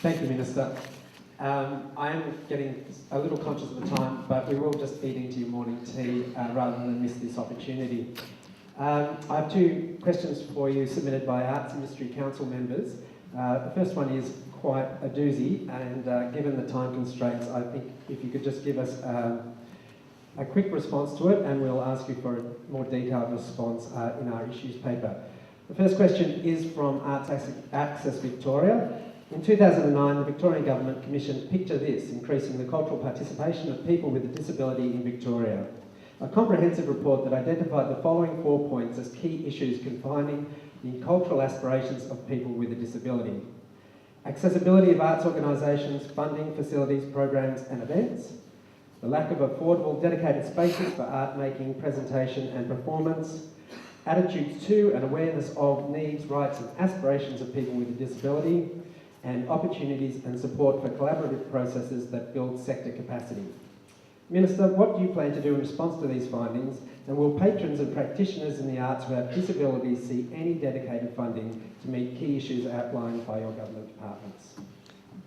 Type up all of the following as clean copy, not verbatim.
Thank you, Minister. I am getting a little conscious of the time, but we will just feed into your morning tea rather than miss this opportunity. I have two questions for you submitted by Arts Industry Council members. The first one is quite a doozy, and given the time constraints, I think if you could just give us a quick response to it, and we'll ask you for a more detailed response in our issues paper. The first question is from Arts Access Victoria. In 2009, the Victorian Government commissioned Picture This, increasing the cultural participation of people with a disability in Victoria. A comprehensive report that identified the following 4 points as key issues confining the cultural aspirations of people with a disability: accessibility of arts organisations, funding, facilities, programs and events; the lack of affordable, dedicated spaces for art making, presentation and performance; attitudes to and awareness of needs, rights and aspirations of people with a disability; and opportunities and support for collaborative processes that build sector capacity. Minister, what do you plan to do in response to these findings, and will patrons and practitioners in the arts who have disabilities see any dedicated funding to meet key issues outlined by your government departments?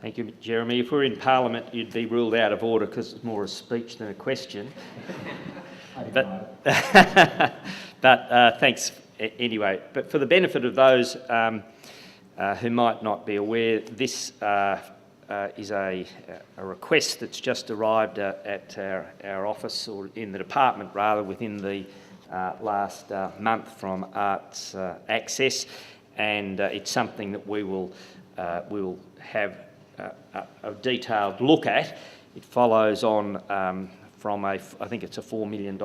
Thank you, Jeremy. If we're in Parliament, you'd be ruled out of order because it's more a speech than a question. But thanks anyway. But for the benefit of those who might not be aware, this is a request that's just arrived at our office, or in the department rather, within the last month from Arts Access, and it's something that we will have a detailed look at. It follows on from I think it's a $4 million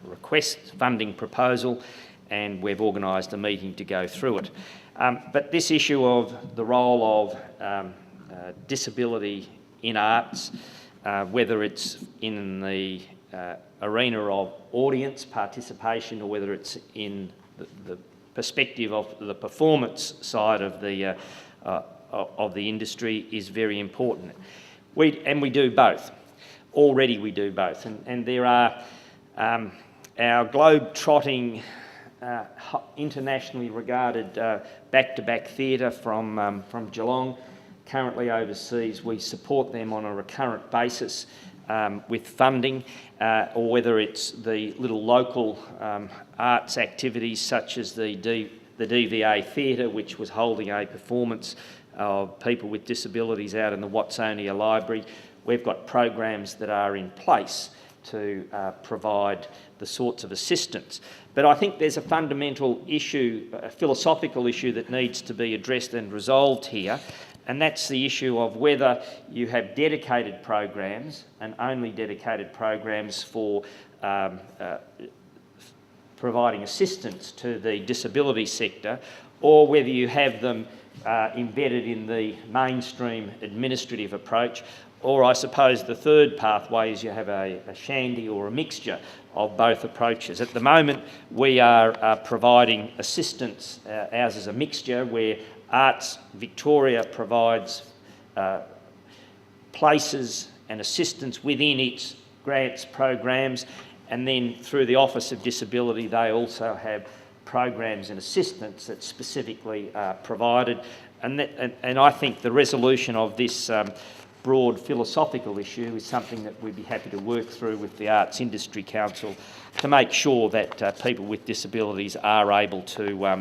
request funding proposal, and we've organised a meeting to go through it. But this issue of the role of disability in arts, whether it's in the arena of audience participation or whether it's in the perspective of the performance side of the industry, is very important. We do both. Already we do both, and there are our globe-trotting, internationally regarded back-to-back theatre from Geelong, currently overseas. We support them on a recurrent basis with funding, or whether it's the little local arts activities such as the DVA Theatre, which was holding a performance of people with disabilities out in the Watsonia Library. We've got programs that are in place to provide the sorts of assistance. But I think there's a fundamental issue, a philosophical issue that needs to be addressed and resolved here, and that's the issue of whether you have dedicated programs, and only dedicated programs for providing assistance to the disability sector, or whether you have them embedded in the mainstream administrative approach. Or I suppose the third pathway is you have a shandy or a mixture of both approaches. At the moment, we are providing assistance. Ours is a mixture where Arts Victoria provides places and assistance within its grants programs, and then through the Office of Disability, they also have programs and assistance that's specifically provided. And I think the resolution of this broad philosophical issue is something that we'd be happy to work through with the Arts Industry Council to make sure that people with disabilities are able to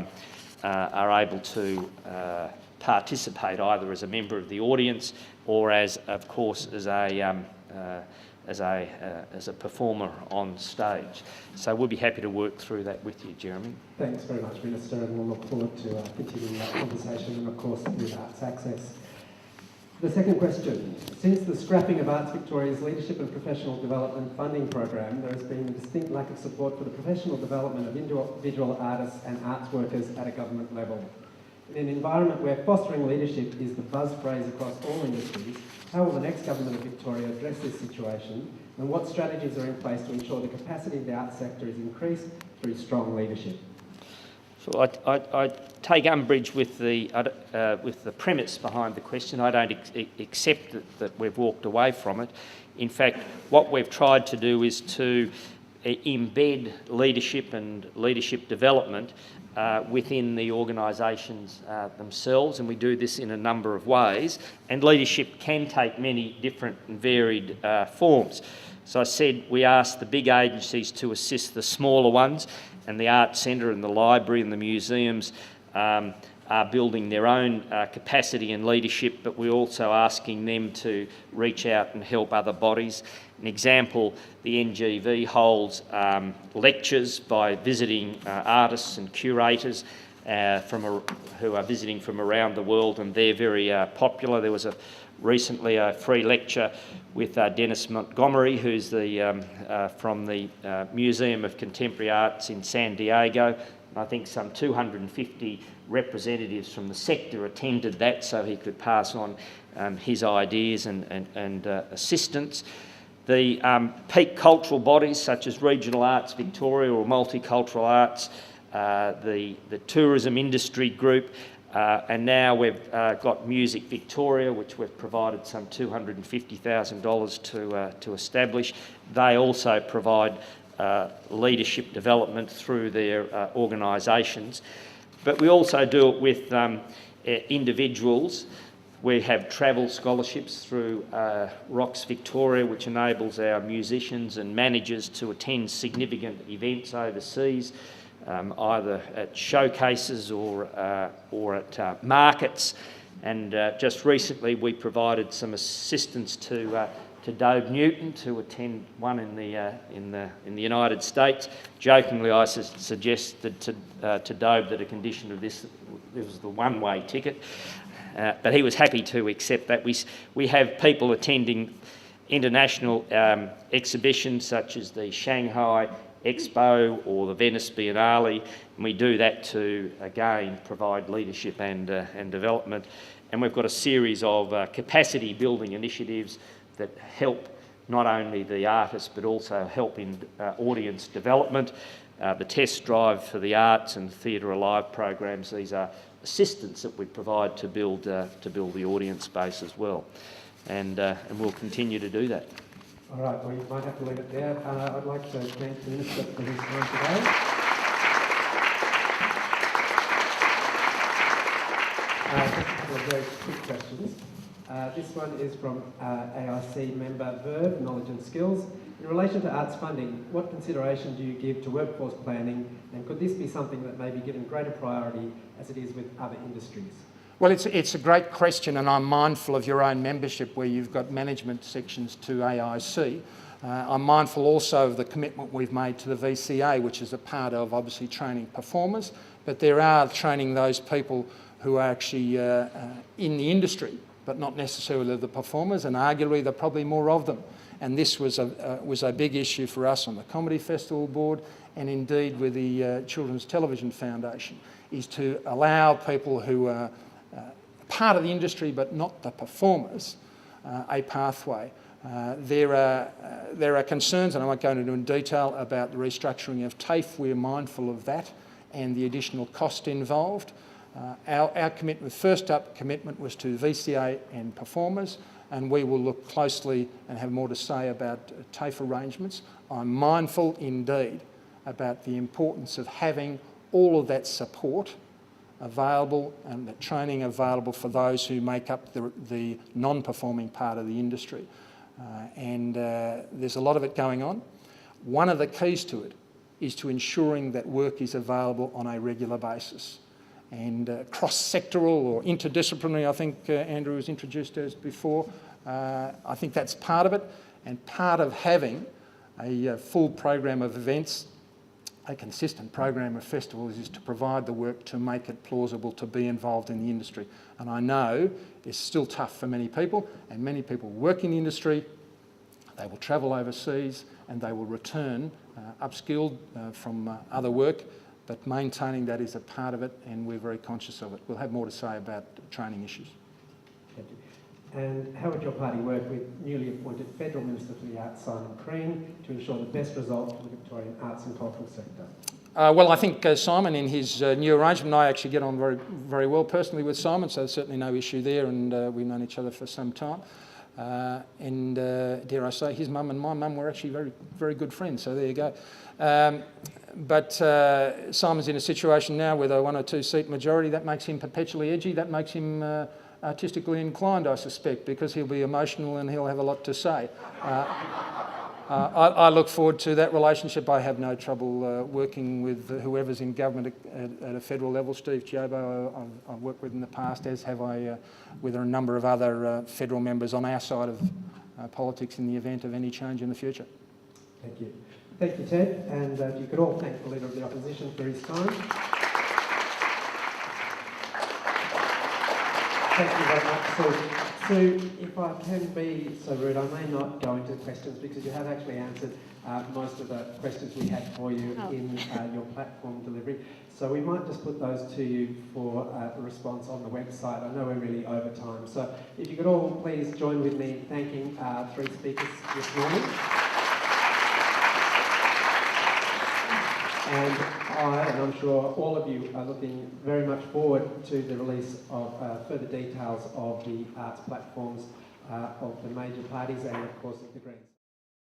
participate either as a member of the audience or as, of course, as a performer on stage. So we'll be happy to work through that with you, Jeremy. Thanks very much, Minister, and we'll look forward to continuing that conversation and, of course, with Arts Access. The second question: since the scrapping of Arts Victoria's Leadership and Professional Development Funding Program, there has been a distinct lack of support for the professional development of individual artists and arts workers at a government level. In an environment where fostering leadership is the buzz phrase across all industries, how will the next Government of Victoria address this situation, and what strategies are in place to ensure the capacity of the arts sector is increased through strong leadership? So I take umbrage with the premise behind the question. I don't accept that we've walked away from it. In fact, what we've tried to do is to embed leadership and leadership development within the organisations themselves, and we do this in a number of ways. And leadership can take many different and varied forms. So I said we asked the big agencies to assist the smaller ones, and the Arts Centre and the library and the museums are building their own capacity and leadership, but we're also asking them to reach out and help other bodies. An example, the NGV holds lectures by visiting artists and curators who are visiting from around the world, and they're very popular. There was recently a free lecture with Dennis Montgomery, who's from the Museum of Contemporary Arts in San Diego. I think some 250 representatives from the sector attended that, so he could pass on his ideas and assistance. The peak cultural bodies such as Regional Arts Victoria or Multicultural Arts, the tourism industry group, and now we've got Music Victoria, which we've provided some $250,000 to establish. They also provide leadership development through their organisations. But we also do it with individuals. We have travel scholarships through Rocks Victoria, which enables our musicians and managers to attend significant events overseas, either at showcases or at markets. And just recently we provided some assistance to Dobe Newton to attend one in the United States. Jokingly, I suggested to Dobe that a condition of this was the one-way ticket, but he was happy to accept that. We have people attending international exhibitions such as the Shanghai Expo or the Venice Biennale, and we do that to, again, provide leadership and development. And we've got a series of capacity building initiatives that help not only the artists but also help in audience development. The test drive for the arts and Theatre Alive programs, these are assistance that we provide to build the audience base as well, and we'll continue to do that. All right, well, you might have to leave it there. I'd like to thank the Minister for his time today. Just a couple of very quick questions. This one is from AIC member Verve, Knowledge and Skills. In relation to arts funding, what consideration do you give to workforce planning, and could this be something that may be given greater priority as it is with other industries? Well, it's a great question, and I'm mindful of your own membership where you've got management sections to AIC. I'm mindful also of the commitment we've made to the VCA, which is a part of obviously training performers, but there are training those people who are actually in the industry, but not necessarily the performers, and arguably there are probably more of them. And this was a big issue for us on the Comedy Festival Board, and indeed with the Children's Television Foundation, is to allow people who are part of the industry but not the performers a pathway. There are concerns, and I won't go into in detail, about the restructuring of TAFE. We're mindful of that and the additional cost involved. Our commitment, first up commitment, was to VCA and performers, and we will look closely and have more to say about TAFE arrangements. I'm mindful indeed about the importance of having all of that support available and the training available for those who make up the non-performing part of the industry. There's a lot of it going on. One of the keys to it is to ensuring that work is available on a regular basis. And cross-sectoral or interdisciplinary, I think Andrew was introduced as before, I think that's part of it, and part of having a full program of events, a consistent program of festivals, is to provide the work to make it plausible to be involved in the industry. And I know it's still tough for many people, and many people work in the industry. They will travel overseas and they will return upskilled from other work, but maintaining that is a part of it, and we're very conscious of it. We'll have more to say about training issues. Thank you. And how would your party work with newly appointed Federal Minister for the Arts, Simon Crean, to ensure the best results for the Victorian arts and cultural sector? Well, I think Simon, in his new arrangement, I actually get on very, very well personally with Simon, so there's certainly no issue there, and we've known each other for some time. And dare I say, his mum and my mum were actually very, very good friends, so there you go. But Simon's in a situation now with a 1 or 2 seat majority. That makes him perpetually edgy. That makes him artistically inclined, I suspect, because he'll be emotional and he'll have a lot to say. I look forward to that relationship. I have no trouble working with whoever's in government at a federal level. Steve Giobo I've worked with in the past, as have I with a number of other federal members on our side of politics in the event of any change in the future. Thank you. Thank you, Ted. And if you could all thank the Leader of the Opposition for his time. Thank you very much, Sue. Sue, if I can be so rude, I may not go into questions because you have actually answered most of the questions we had for you in your platform delivery. So we might just put those to you for a response on the website. I know we're really over time. So if you could all please join with me in thanking 3 speakers this morning. And I'm sure all of you are looking very much forward to the release of further details of the arts platforms of the major parties and, of course, of the Greens.